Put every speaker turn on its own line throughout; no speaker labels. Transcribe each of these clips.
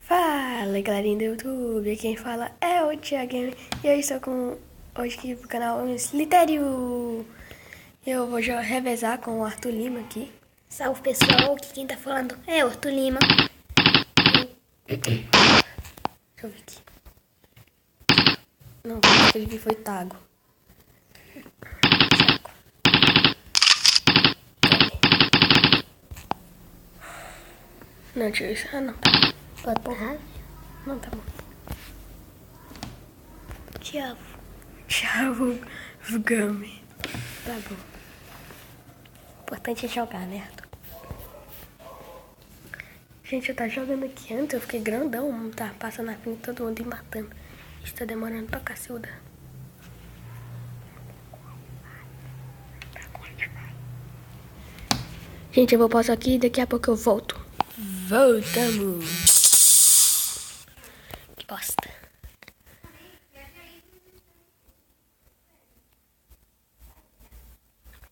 Fala galerinha do YouTube, quem fala é o Thiago Gamer e eu estou hoje aqui pro canal Litério. Eu vou já revezar com o Arthur Lima aqui.
Salve pessoal, aqui quem tá falando é o Arthur Lima.
Deixa eu ver aqui. Não, o que eu escrevi foi Tago. Não, tio, isso. Ah, não.
Pode pôr.
Não, tá bom.
Tchau.
Tchau, Game. Tá bom. Importante é jogar, né, Arthur? Gente, eu tava jogando aqui antes, eu fiquei grandão, tá passando na frente de todo mundo e matando. Isso tá demorando pra cacilda. Gente, eu vou pausar aqui e daqui a pouco eu volto. Voltamos. Que bosta.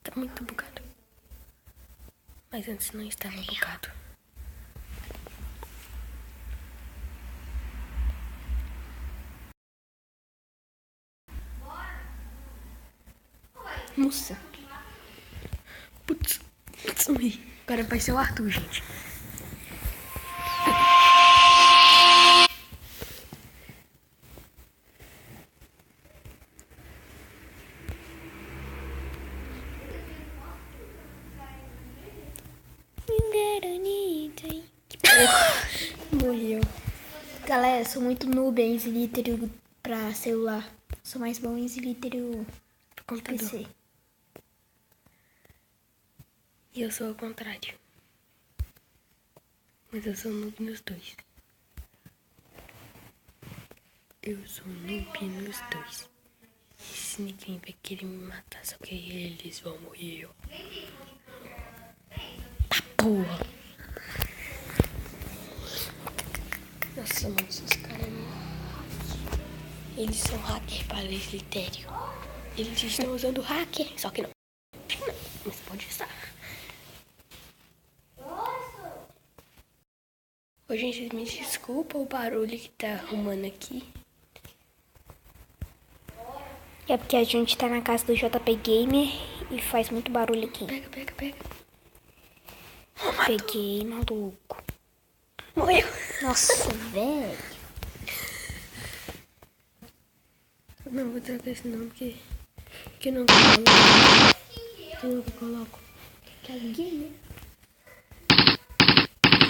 Tá muito bugado. Mas antes não estava bugado. Nossa. Putz. Agora vai ser o Arthur, gente. Morreu.
Galera, sou muito noob em Slither pra celular. Sou mais bom em Slither de
Computador.
PC.
E eu sou ao contrário. Mas eu sou noob nos dois. Eu sou noob nos dois. Se ninguém vai querer me matar, só que eles vão morrer. Tá porra. Nossa, mano, esses caras... Eles são hackers para Litério. Eles estão usando hacker, só que não. Mas pode estar. Ô, gente, me desculpa o barulho que tá arrumando aqui.
É porque a gente tá na casa do JP Gamer e faz muito barulho aqui.
Pega.
Peguei, maluco.
Morreu.
Nossa, velho.
Não, vou trocar esse nome porque não coloco. Que nome que eu coloco?
Thiago Gamer.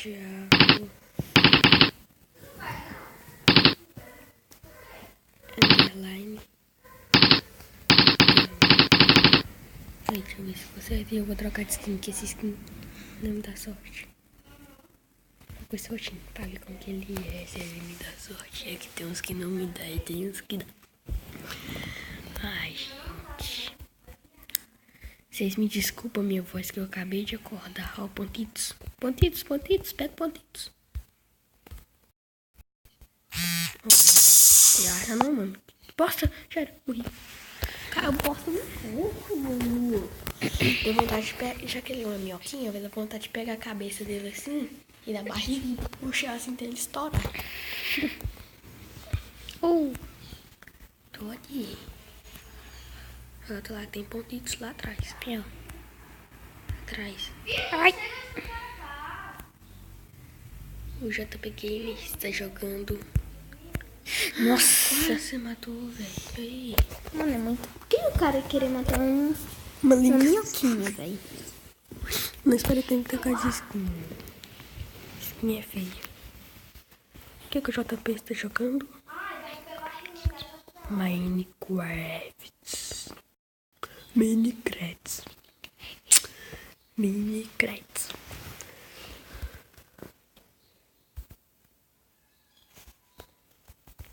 Thiago. Underline. Aí, deixa eu ver se você eu vou trocar de skin, que esse skin não me dá sorte. Vou com esse roxinho pra ver como que ele é, se ele me dá sorte. É que tem uns que não me dá e tem uns que dá. Ai, gente. Vocês me desculpam a minha voz que eu acabei de acordar. Ó, pontitos. Pontitos, pega pontitos. Ah, não, mano. Bosta, sério, morri. Cara, bosta no fogo, mano. Deu vontade de pegar, já que ele é uma minhoquinha, eu dei vontade de pegar a cabeça dele assim e da barriga e puxar assim até ele estourar. Tô aqui. Do outro lado tem pontitos lá atrás.
Pior.
Atrás.
Ai.
O JP Gamer está jogando.
Nossa.
Você matou, velho.
Mano, é muito... Por que o cara querer matar uma
Malinha.
minhoquinha, velho?
Não espero ter que trocar de skin. Skin é feio. O que o JP está jogando? Minecraft.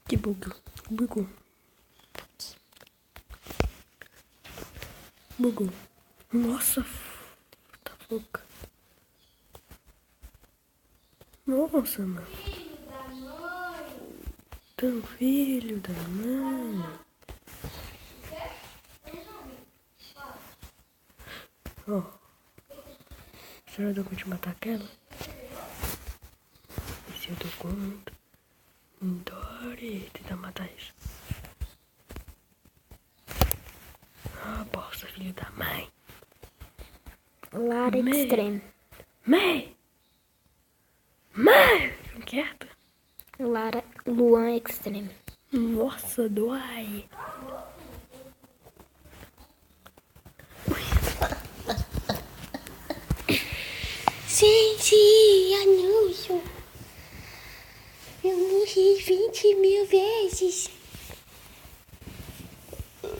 Que bugou. Bugou. Nossa, tá louca. Nossa, mano. Tão filho da mãe. Ó. Será que eu vou te matar aquela? E se eu dou conta? Dori, tenta matar isso. Ah, bosta, filho da mãe.
Lara Extreme.
Mãe! Fica quieto.
Lara Luan Extreme.
Nossa, dói.
Gente, anúncio. Eu morri 20 mil vezes.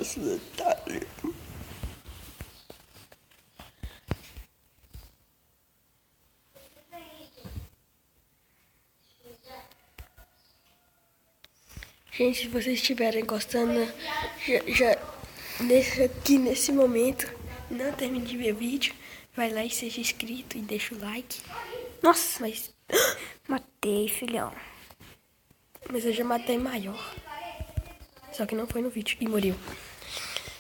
Esse detalhe. Gente, se vocês estiverem gostando, nesse momento, não termine de ver o vídeo, vai lá e seja inscrito e deixa o like.
Nossa,
Mas
matei, filhão.
eu já matei maior. Só que não foi no vídeo e morreu.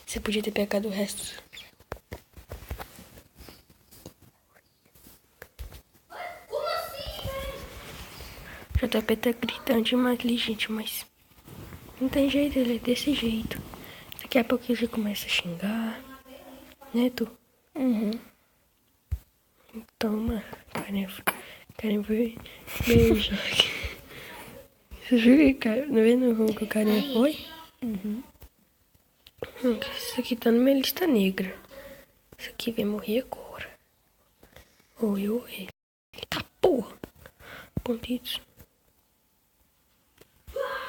Você podia ter pegado o resto. JP tá gritando demais ali, gente, mas não tem jeito, ele é desse jeito. Daqui a pouco ele já começa a xingar, né, tu?
Uhum.
Toma, Karen foi beijar. Você viu que tá vendo como que o Karen foi?
Uhum.
Isso aqui tá na minha lista negra. Isso aqui vai morrer agora. Ou eu ou ele. Eita porra! Pontitos.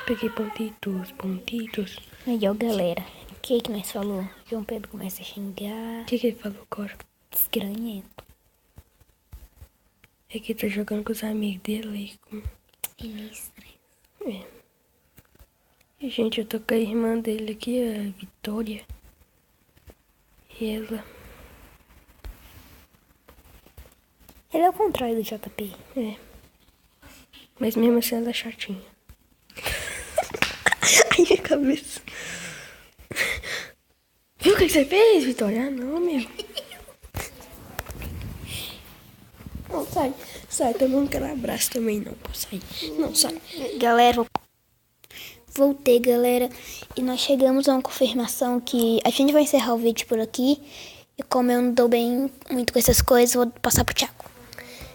Peguei pontitos.
Aí, ó, galera. O que nós falou? João Pedro começa a xingar.
O que ele falou agora?
Desgranhento.
É que tá jogando com os amigos dele aí.
Ele é estranho.
É. E, gente, eu tô com a irmã dele aqui, a Vitória. E ela...
Ele é o contrário do JP.
É. Mas mesmo assim ela é chatinha. Ai, minha cabeça. Viu o que você fez, Vitória? Ah, não, meu. Não, sai. Sai, também não quero abraço também, não. Pô, sai. Não, sai.
Galera, voltei, galera. E nós chegamos a uma confirmação que a gente vai encerrar o vídeo por aqui. E como eu não dou bem muito com essas coisas, vou passar pro Thiago.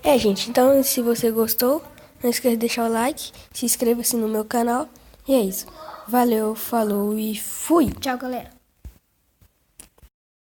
É, gente, então se você gostou, não esqueça de deixar o like, se inscreva-se no meu canal. E é isso. Valeu, falou e fui!
Tchau, galera.